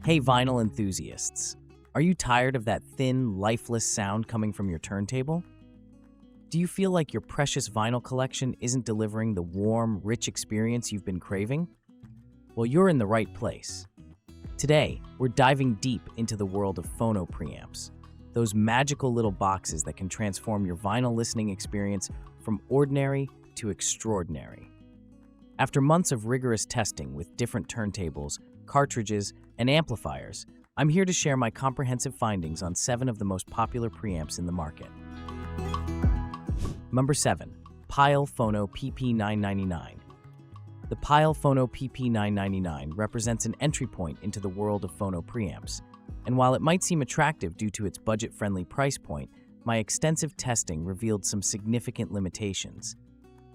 Hey vinyl enthusiasts, are you tired of that thin, lifeless sound coming from your turntable? Do you feel like your precious vinyl collection isn't delivering the warm, rich experience you've been craving? Well, you're in the right place. Today, we're diving deep into the world of phono preamps, those magical little boxes that can transform your vinyl listening experience from ordinary to extraordinary. After months of rigorous testing with different turntables, cartridges, and amplifiers, I'm here to share my comprehensive findings on 7 of the most popular preamps in the market. Number 7. Pyle Phono PP999. The Pyle Phono PP999 represents an entry point into the world of phono preamps, and while it might seem attractive due to its budget-friendly price point, my extensive testing revealed some significant limitations.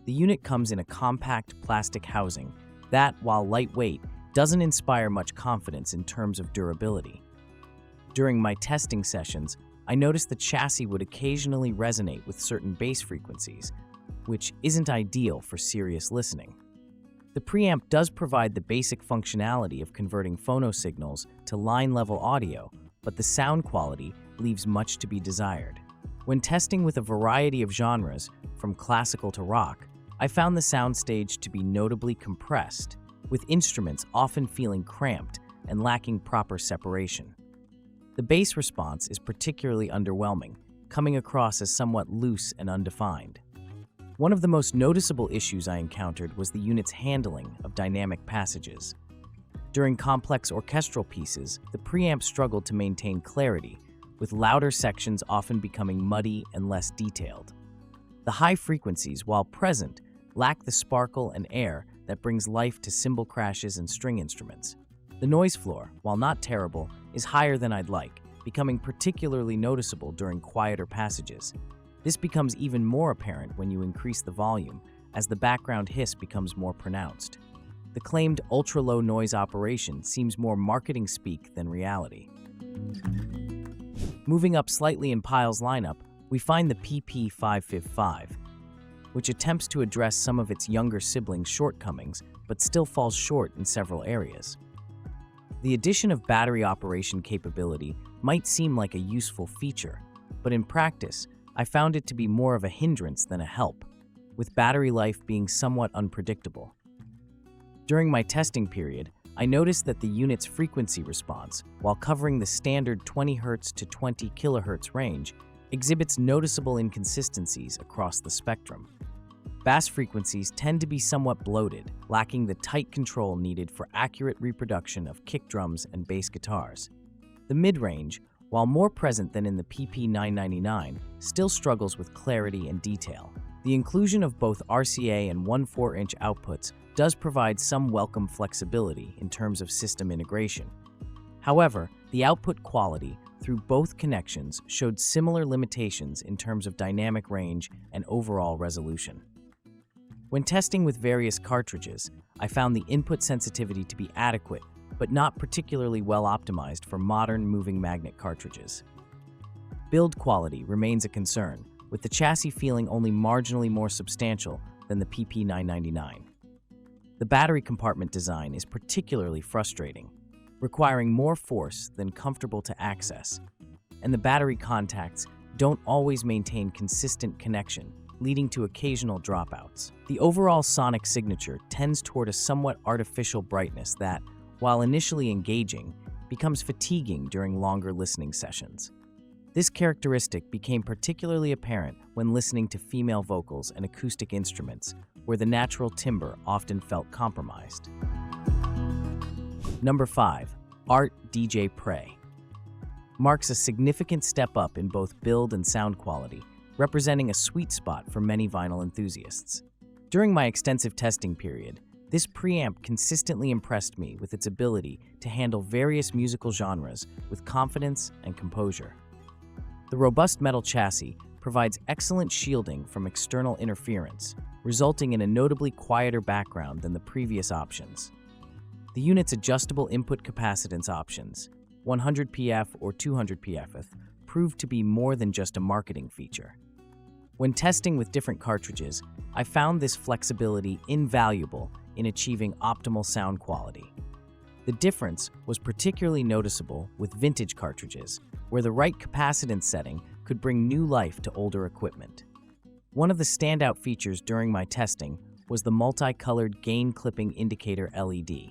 The unit comes in a compact plastic housing that, while lightweight, doesn't inspire much confidence in terms of durability. During my testing sessions, I noticed the chassis would occasionally resonate with certain bass frequencies, which isn't ideal for serious listening. The preamp does provide the basic functionality of converting phono signals to line-level audio, but the sound quality leaves much to be desired. When testing with a variety of genres, from classical to rock, I found the soundstage to be notably compressed, with instruments often feeling cramped and lacking proper separation. The bass response is particularly underwhelming, coming across as somewhat loose and undefined. One of the most noticeable issues I encountered was the unit's handling of dynamic passages. During complex orchestral pieces, the preamp struggled to maintain clarity, with louder sections often becoming muddy and less detailed. The high frequencies, while present, lack the sparkle and air that brings life to cymbal crashes and string instruments. The noise floor, while not terrible, is higher than I'd like, becoming particularly noticeable during quieter passages. This becomes even more apparent when you increase the volume, as the background hiss becomes more pronounced. The claimed ultra-low noise operation seems more marketing speak than reality. Moving up slightly in Pyle's lineup, we find the PP555, which attempts to address some of its younger siblings' shortcomings, but still falls short in several areas. The addition of battery operation capability might seem like a useful feature, but in practice, I found it to be more of a hindrance than a help, with battery life being somewhat unpredictable. During my testing period, I noticed that the unit's frequency response, while covering the standard 20 Hz to 20 kHz range, exhibits noticeable inconsistencies across the spectrum. Bass frequencies tend to be somewhat bloated, lacking the tight control needed for accurate reproduction of kick drums and bass guitars. The mid-range, while more present than in the PP999, still struggles with clarity and detail. The inclusion of both RCA and 1/4-inch outputs does provide some welcome flexibility in terms of system integration. However, the output quality through both connections showed similar limitations in terms of dynamic range and overall resolution. When testing with various cartridges, I found the input sensitivity to be adequate, but not particularly well optimized for modern moving magnet cartridges. Build quality remains a concern, with the chassis feeling only marginally more substantial than the PP999. The battery compartment design is particularly frustrating, requiring more force than comfortable to access, and the battery contacts don't always maintain consistent connection, leading to occasional dropouts. The overall sonic signature tends toward a somewhat artificial brightness that, while initially engaging, becomes fatiguing during longer listening sessions. This characteristic became particularly apparent when listening to female vocals and acoustic instruments, where the natural timbre often felt compromised. Number 5. Art DJPREII marks a significant step up in both build and sound quality, representing a sweet spot for many vinyl enthusiasts. During my extensive testing period, this preamp consistently impressed me with its ability to handle various musical genres with confidence and composure. The robust metal chassis provides excellent shielding from external interference, resulting in a notably quieter background than the previous options. The unit's adjustable input capacitance options, 100 PF or 200 PF, proved to be more than just a marketing feature. When testing with different cartridges, I found this flexibility invaluable in achieving optimal sound quality. The difference was particularly noticeable with vintage cartridges, where the right capacitance setting could bring new life to older equipment. One of the standout features during my testing was the multicolored gain clipping indicator LED.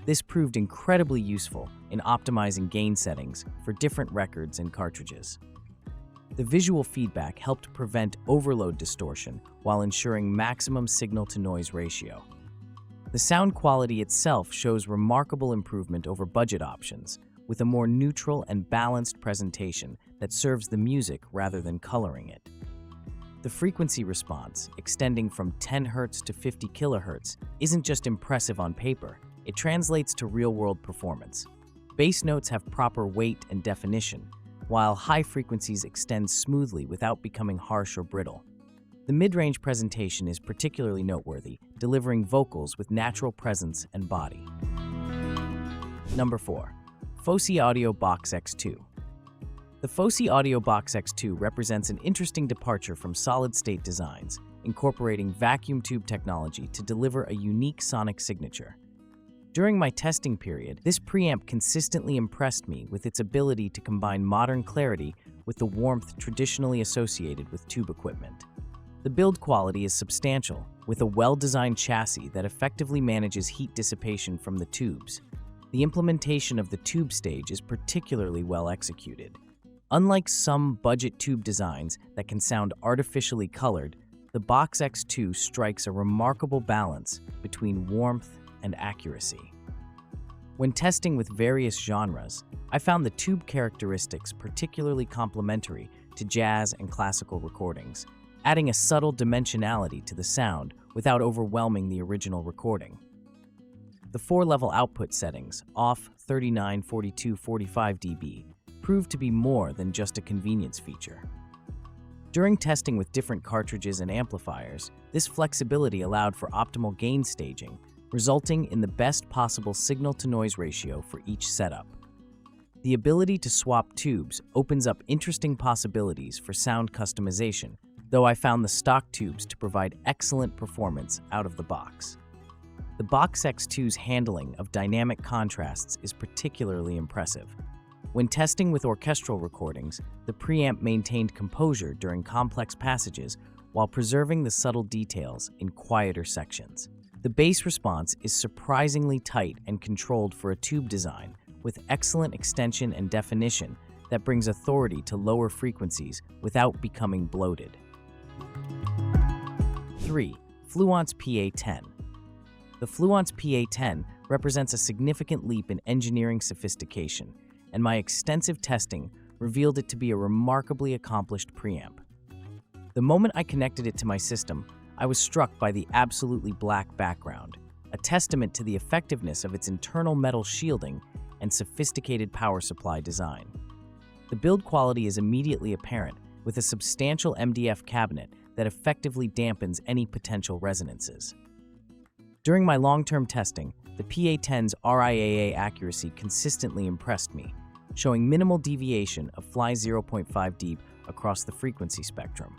This proved incredibly useful in optimizing gain settings for different records and cartridges. The visual feedback helped prevent overload distortion while ensuring maximum signal-to-noise ratio. The sound quality itself shows remarkable improvement over budget options, with a more neutral and balanced presentation that serves the music rather than coloring it. The frequency response, extending from 10 Hz to 50 kHz, isn't just impressive on paper, it translates to real-world performance. Bass notes have proper weight and definition, while high frequencies extend smoothly without becoming harsh or brittle. The mid-range presentation is particularly noteworthy, delivering vocals with natural presence and body. Number 4. Fosi Audio Box X2. The Fosi Audio Box X2 represents an interesting departure from solid-state designs, incorporating vacuum tube technology to deliver a unique sonic signature. During my testing period, this preamp consistently impressed me with its ability to combine modern clarity with the warmth traditionally associated with tube equipment. The build quality is substantial, with a well-designed chassis that effectively manages heat dissipation from the tubes. The implementation of the tube stage is particularly well executed. Unlike some budget tube designs that can sound artificially colored, the Box X2 strikes a remarkable balance between warmth and accuracy. When testing with various genres, I found the tube characteristics particularly complementary to jazz and classical recordings, adding a subtle dimensionality to the sound without overwhelming the original recording. The 4-level output settings, off, 39, 42, 45 dB, proved to be more than just a convenience feature. During testing with different cartridges and amplifiers, this flexibility allowed for optimal gain staging, resulting in the best possible signal-to-noise ratio for each setup. The ability to swap tubes opens up interesting possibilities for sound customization, though I found the stock tubes to provide excellent performance out of the box. The Box X2's handling of dynamic contrasts is particularly impressive. When testing with orchestral recordings, the preamp maintained composure during complex passages while preserving the subtle details in quieter sections. The bass response is surprisingly tight and controlled for a tube design, with excellent extension and definition that brings authority to lower frequencies without becoming bloated. 3. Fluance PA10. The Fluance PA10 represents a significant leap in engineering sophistication, and my extensive testing revealed it to be a remarkably accomplished preamp. The moment I connected it to my system, I was struck by the absolutely black background, a testament to the effectiveness of its internal metal shielding and sophisticated power supply design. The build quality is immediately apparent, with a substantial MDF cabinet that effectively dampens any potential resonances. During my long-term testing, the PA10's RIAA accuracy consistently impressed me, showing minimal deviation of fly 0.5 dB across the frequency spectrum.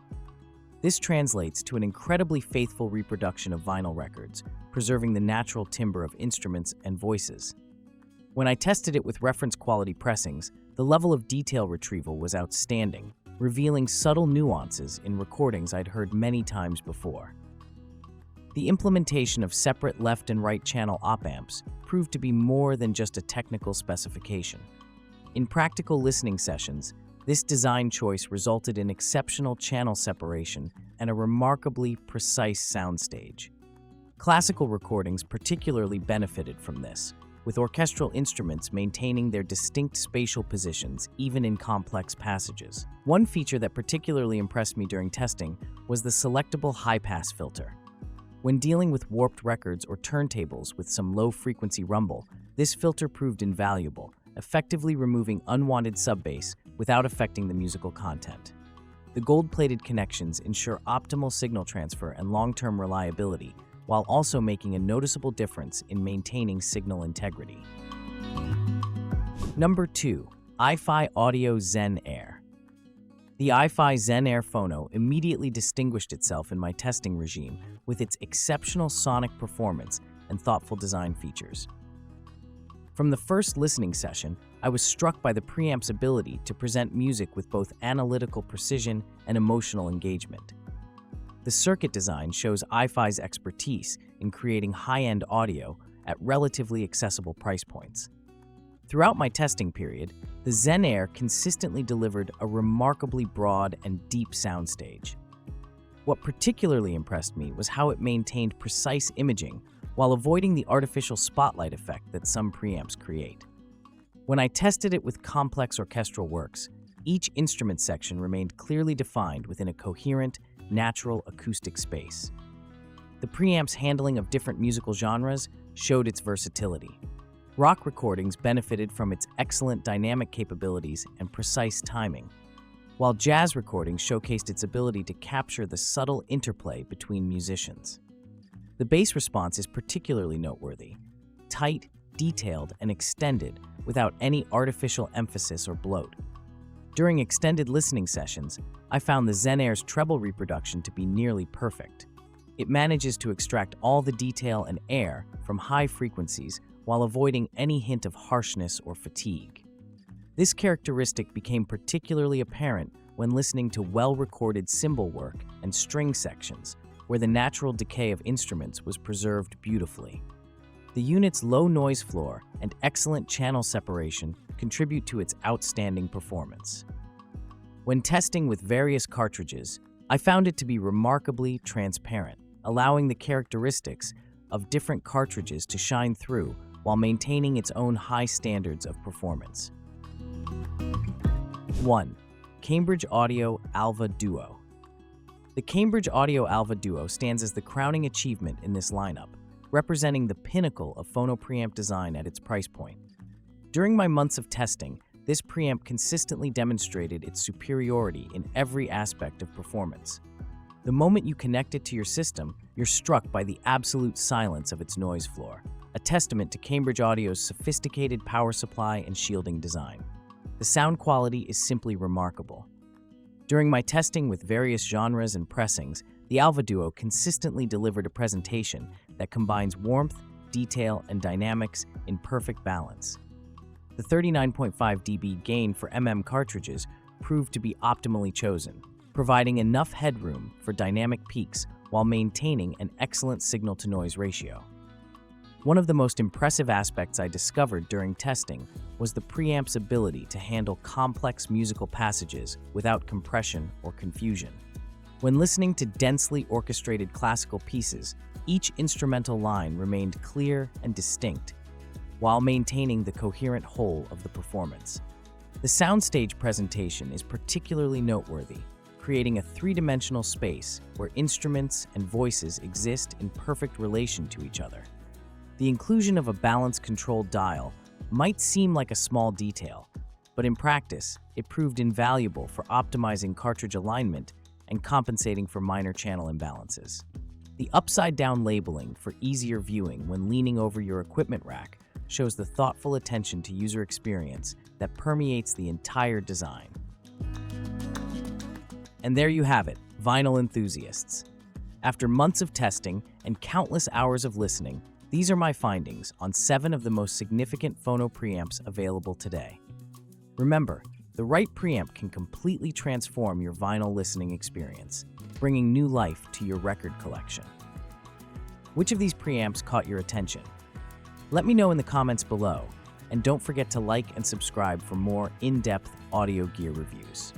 This translates to an incredibly faithful reproduction of vinyl records, preserving the natural timbre of instruments and voices. When I tested it with reference quality pressings, the level of detail retrieval was outstanding, revealing subtle nuances in recordings I'd heard many times before. The implementation of separate left and right channel op-amps proved to be more than just a technical specification. In practical listening sessions, this design choice resulted in exceptional channel separation and a remarkably precise soundstage. Classical recordings particularly benefited from this, with orchestral instruments maintaining their distinct spatial positions even in complex passages. One feature that particularly impressed me during testing was the selectable high-pass filter. When dealing with warped records or turntables with some low-frequency rumble, this filter proved invaluable, effectively removing unwanted subbass without affecting the musical content. The gold-plated connections ensure optimal signal transfer and long-term reliability, while also making a noticeable difference in maintaining signal integrity. Number 2. iFi Audio Zen Air. The iFi Zen Air Phono immediately distinguished itself in my testing regime with its exceptional sonic performance and thoughtful design features. From the first listening session, I was struck by the preamp's ability to present music with both analytical precision and emotional engagement. The circuit design shows iFi's expertise in creating high-end audio at relatively accessible price points. Throughout my testing period, the Zen Air consistently delivered a remarkably broad and deep soundstage. What particularly impressed me was how it maintained precise imaging while avoiding the artificial spotlight effect that some preamps create. When I tested it with complex orchestral works, each instrument section remained clearly defined within a coherent, natural acoustic space. The preamp's handling of different musical genres showed its versatility. Rock recordings benefited from its excellent dynamic capabilities and precise timing, while jazz recordings showcased its ability to capture the subtle interplay between musicians. The bass response is particularly noteworthy, tight, detailed, and extended without any artificial emphasis or bloat. During extended listening sessions, I found the Zen Air's treble reproduction to be nearly perfect. It manages to extract all the detail and air from high frequencies while avoiding any hint of harshness or fatigue. This characteristic became particularly apparent when listening to well-recorded cymbal work and string sections, where the natural decay of instruments was preserved beautifully. The unit's low noise floor and excellent channel separation contribute to its outstanding performance. When testing with various cartridges, I found it to be remarkably transparent, allowing the characteristics of different cartridges to shine through while maintaining its own high standards of performance. 1. Cambridge Audio Alva Duo. The Cambridge Audio Alva Duo stands as the crowning achievement in this lineup, representing the pinnacle of phono preamp design at its price point. During my months of testing, this preamp consistently demonstrated its superiority in every aspect of performance. The moment you connect it to your system, you're struck by the absolute silence of its noise floor, a testament to Cambridge Audio's sophisticated power supply and shielding design. The sound quality is simply remarkable. During my testing with various genres and pressings, the Alva Duo consistently delivered a presentation that combines warmth, detail, and dynamics in perfect balance. The 39.5 dB gain for cartridges proved to be optimally chosen, providing enough headroom for dynamic peaks while maintaining an excellent signal-to-noise ratio. One of the most impressive aspects I discovered during testing was the preamp's ability to handle complex musical passages without compression or confusion. When listening to densely orchestrated classical pieces, each instrumental line remained clear and distinct, while maintaining the coherent whole of the performance. The soundstage presentation is particularly noteworthy, creating a three-dimensional space where instruments and voices exist in perfect relation to each other. The inclusion of a balance-controlled dial might seem like a small detail, but in practice, it proved invaluable for optimizing cartridge alignment and compensating for minor channel imbalances. The upside-down labeling for easier viewing when leaning over your equipment rack shows the thoughtful attention to user experience that permeates the entire design. And there you have it, vinyl enthusiasts. After months of testing and countless hours of listening, these are my findings on 7 of the most significant phono preamps available today. Remember, the right preamp can completely transform your vinyl listening experience, bringing new life to your record collection. Which of these preamps caught your attention? Let me know in the comments below, and don't forget to like and subscribe for more in-depth audio gear reviews.